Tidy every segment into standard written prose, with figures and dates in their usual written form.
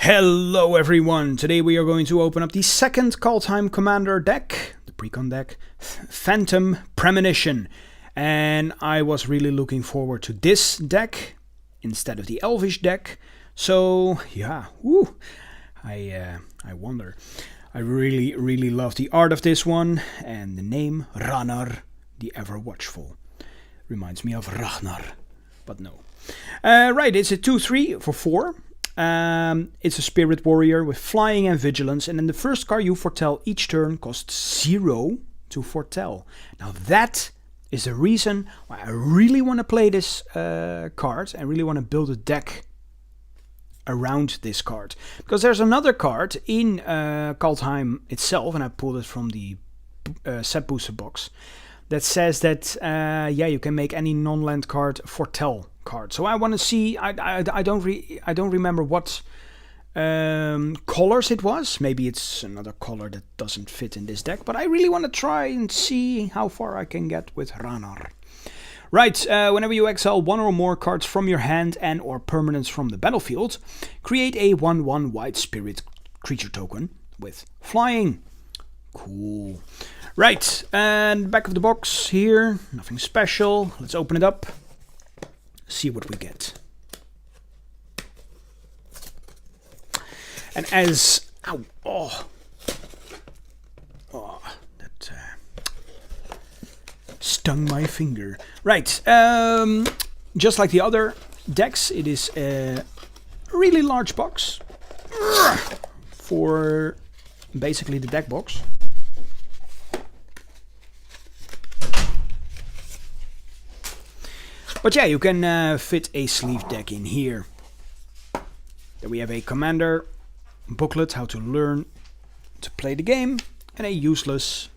Hello everyone! Today we are going to open up the second Kaldheim Commander deck, the Precon deck, Phantom Premonition. And I was really looking forward to this deck instead of the Elvish deck. So yeah, I wonder. I really love the art of this one and the name Ranar, the Ever Watchful. Reminds me of Ragnar, but no. Right, it's a 2/3 for 4. It's a spirit warrior with flying and vigilance, and then the first card you foretell each turn costs 0 to foretell. Now that is the reason why I really want to play this card. I really want to build a deck around this card, because there's another card in Kaldheim itself, and I pulled it from the set booster box, that says that you can make any non-land card foretell card. So I want to see. I don't remember what colors it was. Maybe it's another color that doesn't fit in this deck. But I really want to try and see how far I can get with Ranar. Right, whenever you exile one or more cards from your hand and or permanents from the battlefield, create a 1/1 white spirit creature token with flying. Cool. Right, and back of the box here, nothing special. Let's open it up, see what we get. And as, that stung my finger. Right, just like the other decks, it is a really large box for basically the deck box. But yeah, you can fit a sleeve deck in here. Then we have a commander booklet, how to learn to play the game, and a useless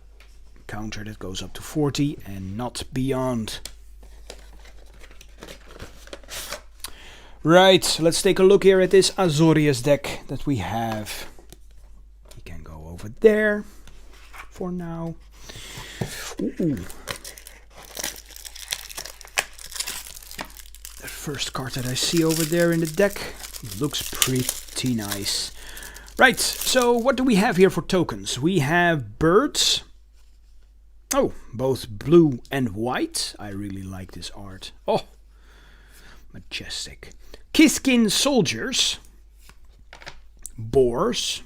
counter that goes up to 40 and not beyond. Right, let's take a look here at this Azorius deck that we have. We can go over there for now. Ooh. First card that I see over there in the deck looks pretty nice. Right, so what do we have here for tokens? We have birds. Oh, both blue and white. I really like this art. Oh, majestic. Kiskin soldiers. Boars.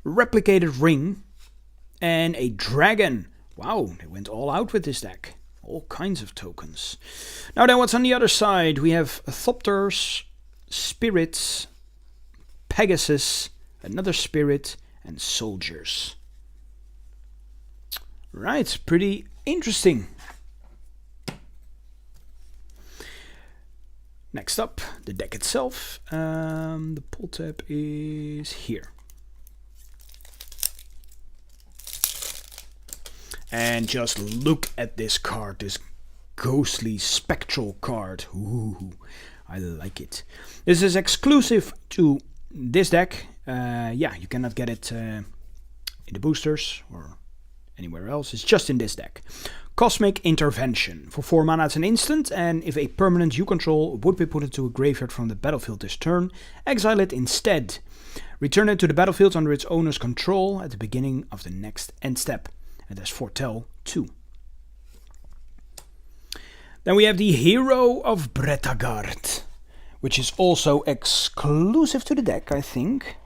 Replicated ring. And a dragon. Wow, they went all out with this deck. All kinds of tokens. Now then, what's on the other side? We have Thopters, spirits, Pegasus, another spirit, and soldiers. Right, pretty interesting. Next up, the deck itself. The pull tab is here. And just look at this card, this ghostly spectral card. Ooh, I like it. This is exclusive to this deck. You cannot get it in the boosters or anywhere else. It's just in this deck. Cosmic Intervention. For 4 mana it's an instant, and if a permanent you control would be put into a graveyard from the battlefield this turn, exile it instead. Return it to the battlefield under its owner's control at the beginning of the next end step. And that's foretell 2. Then we have the Hero of Bretagard, which is also exclusive to the deck, I think.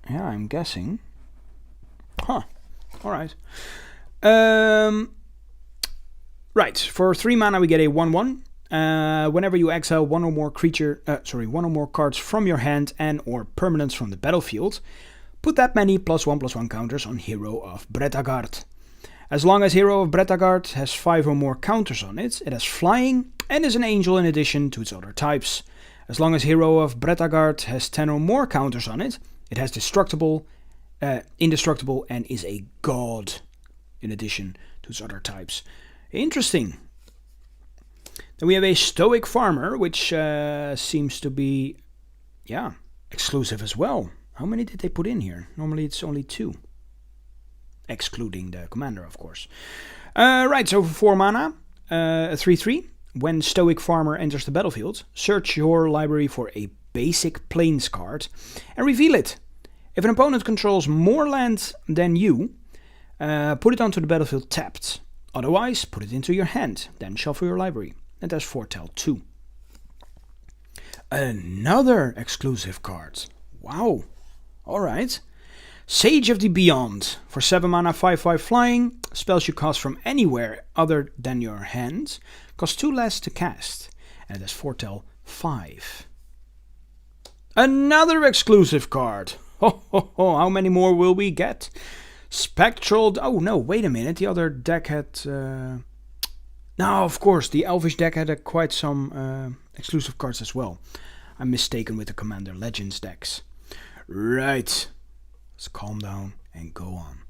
Yeah, I'm guessing. Huh. Alright. Right, for 3 mana we get a 1/1. Whenever you exile one or more cards from your hand and or permanents from the battlefield, put that many +1/+1 counters on Hero of Bretagard. As long as Hero of Bretagard has 5 or more counters on it, it has flying and is an angel in addition to its other types. As long as Hero of Bretagard has 10 or more counters on it, it has indestructible, and is a god in addition to its other types. Interesting. Then we have a Stoic Farmer, which seems to be, exclusive as well. How many did they put in here? Normally it's only 2. Excluding the commander, of course. Right, so for 4 mana, a 3/3. When Stoic Farmer enters the battlefield, search your library for a basic Plains card and reveal it. If an opponent controls more land than you, put it onto the battlefield tapped. Otherwise, put it into your hand, then shuffle your library. And there's Foretell 2. Another exclusive card. Wow. Alright. Sage of the Beyond. For 7 mana, 5/5 flying. Spells you cast from anywhere other than your hand. Cost 2 less to cast. And there's Foretell 5. Another exclusive card. Ho ho ho, how many more will we get? Spectral... Oh no, wait a minute. The other deck had... No, of course, the Elvish deck had quite some exclusive cards as well. I'm mistaken with the Commander Legends decks. Right. Let's calm down and go on.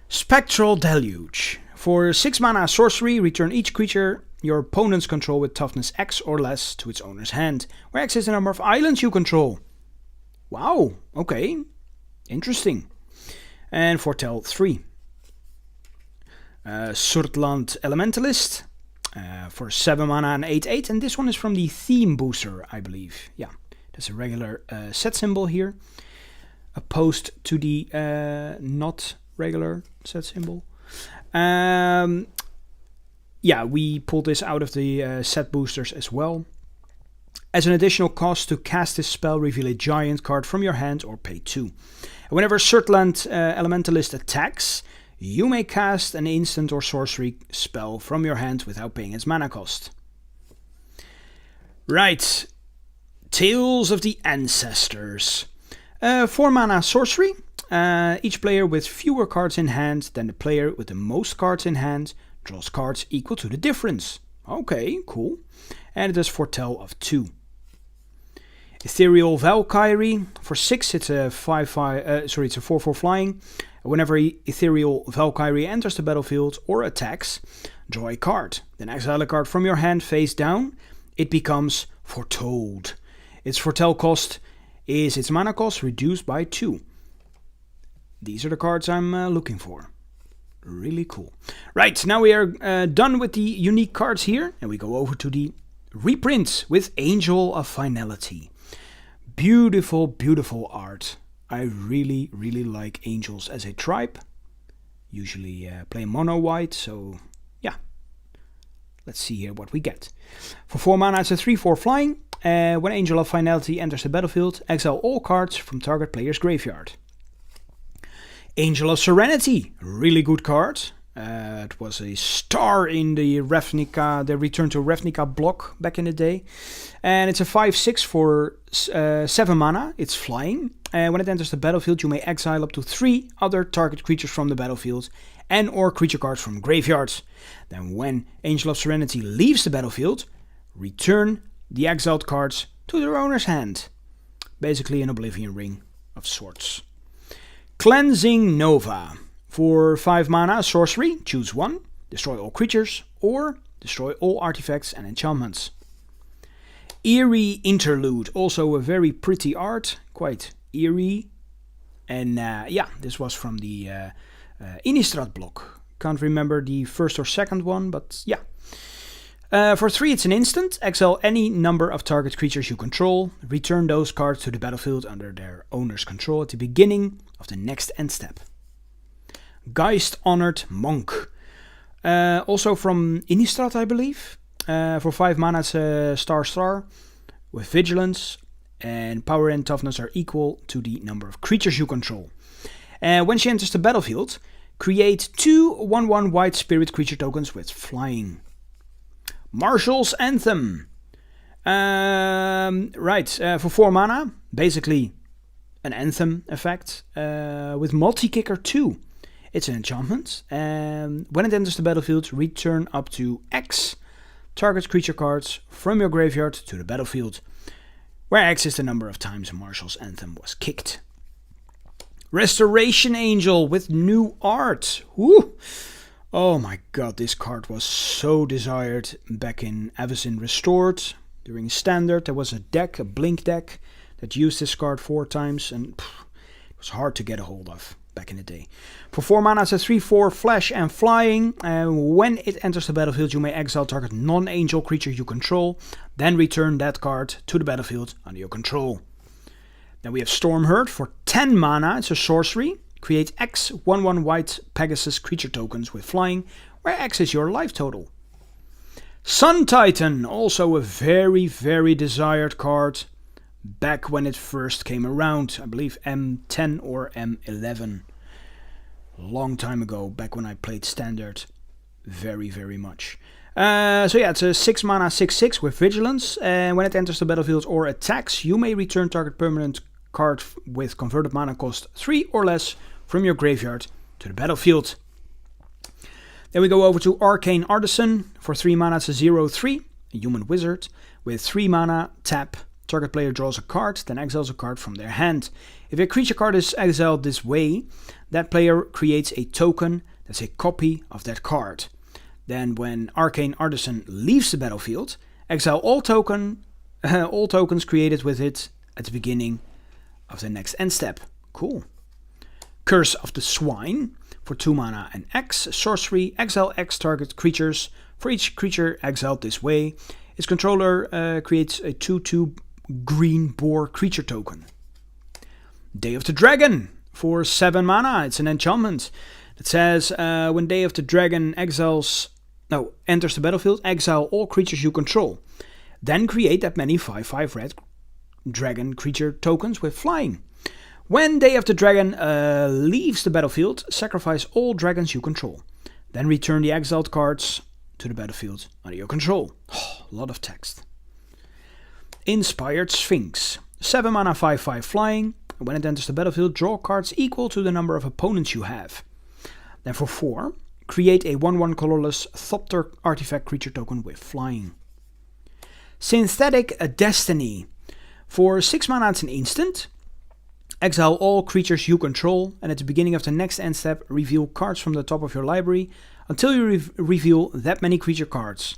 Spectral Deluge. For 6 mana sorcery, return each creature your opponents control with toughness X or less to its owner's hand, where X is the number of islands you control. Wow, okay. Interesting. And Foretell 3. Surtland Elementalist. For 7 mana and 8/8. And this one is from the theme booster, I believe. Yeah, there's a regular set symbol here. Opposed to the not regular set symbol. Yeah, we pulled this out of the set boosters as well. As an additional cost to cast this spell, reveal a giant card from your hand or pay 2. Whenever Surtland Elementalist attacks, you may cast an instant or sorcery spell from your hand without paying its mana cost. Right. Tales of the Ancestors. 4 mana sorcery. Each player with fewer cards in hand than the player with the most cards in hand draws cards equal to the difference. Okay, cool. And it does Foretell of 2. Ethereal Valkyrie. For 6, it's a 4/4 flying. Whenever Ethereal Valkyrie enters the battlefield or attacks, draw a card. Then exile a card from your hand face down. It becomes Foretold. Its Foretell cost is its mana cost reduced by 2. These are the cards I'm looking for. Really cool. Right, now we are done with the unique cards here, and we go over to the reprints with Angel of Finality. Beautiful, beautiful art. I really, really like angels as a tribe. Usually play mono white, so yeah. Let's see here what we get. For 4 mana, it's a 3/4 flying. When Angel of Finality enters the battlefield, exile all cards from target player's graveyard. Angel of Serenity, really good card. It was a star in the Return to Ravnica block back in the day. And it's a 5/6 for 7 mana. It's flying. When it enters the battlefield, you may exile up to 3 other target creatures from the battlefield and or creature cards from graveyards. Then when Angel of Serenity leaves the battlefield, return the exiled cards to their owner's hand. Basically an Oblivion Ring of sorts. Cleansing Nova. For 5 mana, sorcery, choose 1, destroy all creatures, or destroy all artifacts and enchantments. Eerie Interlude, also a very pretty art, quite eerie. And yeah, this was from the Innistrad block. Can't remember the first or second one, but yeah. For 3, it's an instant. Exile any number of target creatures you control. Return those cards to the battlefield under their owner's control at the beginning of the next end step. Geist Honored Monk. Also from Innistrad, I believe. For 5 mana, it's a star with vigilance. And power and toughness are equal to the number of creatures you control. When she enters the battlefield, create 2 1/1 white spirit creature tokens with flying. Marshal's Anthem. For 4 mana, basically an Anthem effect with Multi-Kicker 2. It's an enchantment. When it enters the battlefield, return up to X target creature cards from your graveyard to the battlefield, where X is the number of times a Marshal's Anthem was kicked. Restoration Angel with new art. Woo! Oh my god, this card was so desired back in Avacyn Restored. During Standard, there was a blink deck, that used this card 4 times, and it was hard to get a hold of back in the day. For 4 mana, it's a 3/4 flash and flying. When it enters the battlefield, you may exile target non-angel creature you control, then return that card to the battlefield under your control. Then we have Stormherd for 10 mana. It's a sorcery. Create X 1/1 white Pegasus creature tokens with flying, where X is your life total. Sun Titan, also a very, very desired card back when it first came around. I believe M10 or M11. Long time ago, back when I played Standard. Very, very much. It's a 6 mana 6/6 with Vigilance. And when it enters the battlefield or attacks, you may return target permanent card with converted mana cost 3 or less from your graveyard to the battlefield. Then we go over to Arcane Artisan. For 3 mana, it's a 0/3, a human wizard. With 3 mana, tap. Target player draws a card, then exiles a card from their hand. If a creature card is exiled this way, that player creates a token that's a copy of that card. Then when Arcane Artisan leaves the battlefield, exile all tokens created with it at the beginning of the next end step. Cool. Curse of the Swine. For 2 mana and X, sorcery, exile X target creatures. For each creature exiled this way, its controller creates a 2/2 green boar creature token. Day of the Dragon. For 7 mana, it's an enchantment. It says, when Day of the Dragon enters the battlefield, exile all creatures you control. Then create that many 5/5 red dragon creature tokens with flying. When Day of the Dragon leaves the battlefield, sacrifice all dragons you control. Then return the exiled cards to the battlefield under your control. Oh, a lot of text. Inspired Sphinx. 7 mana 5/5 flying. When it enters the battlefield, draw cards equal to the number of opponents you have. Then for 4, create a 1/1 colorless Thopter artifact creature token with flying. Synthetic Destiny. For 6 mana, it's an instant. Exile all creatures you control, and at the beginning of the next end step, reveal cards from the top of your library until you reveal that many creature cards.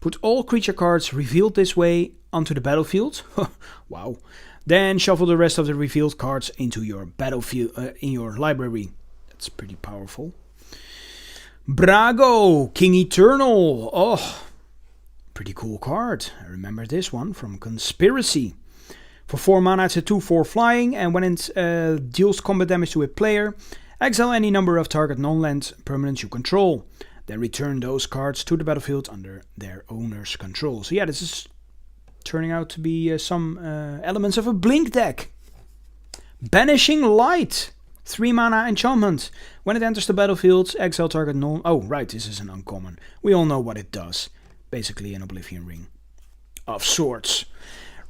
Put all creature cards revealed this way onto the battlefield. Wow. Then shuffle the rest of the revealed cards into your battlefield in your library. That's pretty powerful. Brago, King Eternal. Oh, pretty cool card. I remember this one from Conspiracy. For 4 mana, it's a 2/4 flying, and when it deals combat damage to a player, exile any number of target non-land permanents you control. Then return those cards to the battlefield under their owner's control. So yeah, this is turning out to be some elements of a Blink deck. Banishing Light. 3 mana enchantment. When it enters the battlefield, exile target non... Oh, right, this is an uncommon. We all know what it does. Basically an Oblivion Ring of sorts.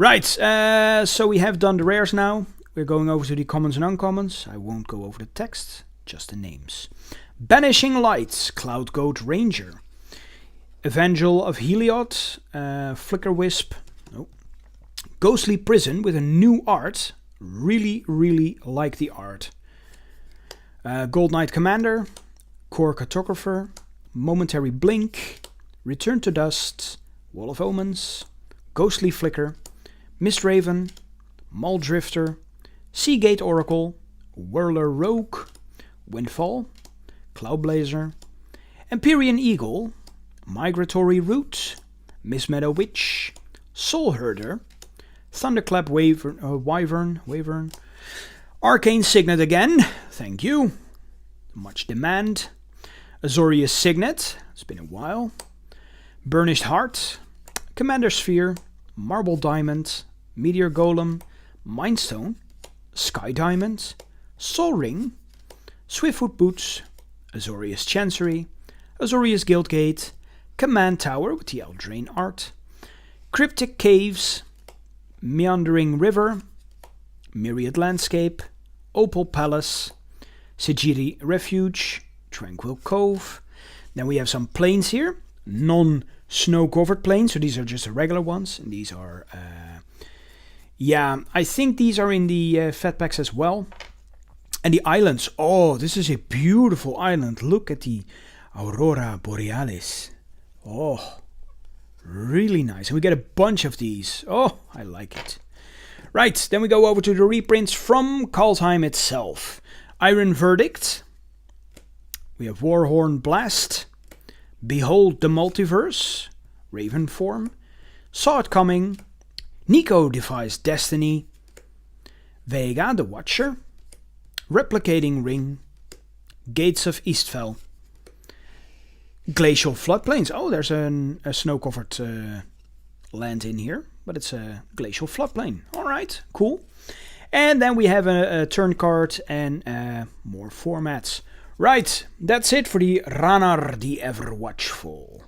Right, so we have done the rares now. We're going over to the commons and uncommons. I won't go over the text, just the names. Banishing Light, Cloud Goat Ranger. Evangel of Heliod, Flicker Wisp. Ghostly Prison with a new art. Really, really like the art. Gold Knight Commander, Core Cartographer, Momentary Blink, Return to Dust, Wall of Omens, Ghostly Flicker, Mistraven, Muldrifter, Seagate Oracle, Whirler Rogue, Windfall, Cloudblazer, Empyrean Eagle, Migratory Root, Mistmeadow Witch, Soul Herder, Thunderclap Wyvern, Arcane Signet again, thank you, much demand, Azorius Signet, it's been a while, Burnished Heart, Commander Sphere, Marble Diamond, Meteor Golem, Mindstone, Sky Diamond, Sol Ring, Swiftfoot Boots, Azorius Chancery, Azorius Guildgate, Command Tower with the Eldraine art, Cryptic Caves, Meandering River, Myriad Landscape, Opal Palace, Sigiri Refuge, Tranquil Cove. Then we have some plains here, non-snow covered plains, so these are just the regular ones, and these are, I think these are in the fat packs as well. And the islands, oh, this is a beautiful island, look at the Aurora Borealis, oh, really nice, and we get a bunch of these, oh, I like it. Right, then we go over to the reprints from Kaldheim itself. Iron Verdict. We have Warhorn Blast. Behold the Multiverse. Raven Form. Saw It Coming. Nico Defies Destiny. Vega the Watcher. Replicating Ring. Gates of Eastfell. Glacial Floodplains. Oh, there's a snow-covered land in here, but it's a glacial floodplain. Alright, cool. And then we have a turn card and more formats. Right, that's it for the Ranar the Ever Watchful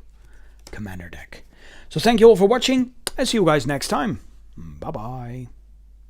Commander deck. So thank you all for watching, and see you guys next time. Bye bye.